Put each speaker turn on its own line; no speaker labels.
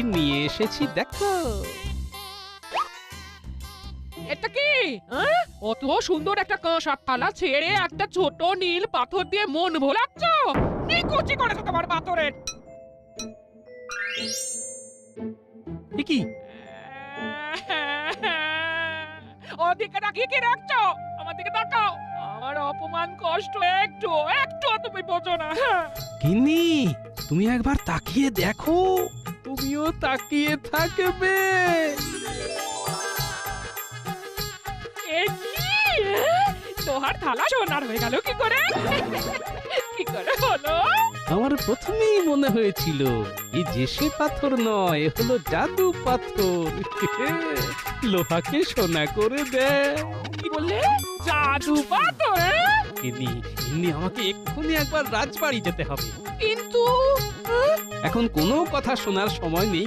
নিয়ে এসেছি দেখো।
এটা কি অত সুন্দর একটা কাঁসার থালা ছেড়ে একটা ছোট নীল পাথর দিয়ে মন ভোলাচ্ছ? কি কুচি করেছো তোমার পাথরের?
এ কি?
ওদিকে তাকিয়ে কি রাখছো? আমার দিকে তাকাও। আমার অপমান কষ্ট একটু একটু তুমি বোঝো না।
গিন্নি, তুমি একবার তাকিয়ে দেখো। তুমিও তাকিয়ে থাকবে।
এ কি? লোহার থালা সোনার হয়ে গেল কি করে? কি করে হলো?
আমার প্রথমেই মনে হয়েছিল এই যে সে পাথর নয়, এ হলো জাদু পাথর। লোহাকে সোনা করে দেয়।
কি বললে? জাদু পাথর?
গিন্নি, গিন্নি, আমাকে এক্ষুনি একবার রাজবাড়ি যেতে হবে।
কিন্তু
এখন কোনো কথা শোনার সময় নেই।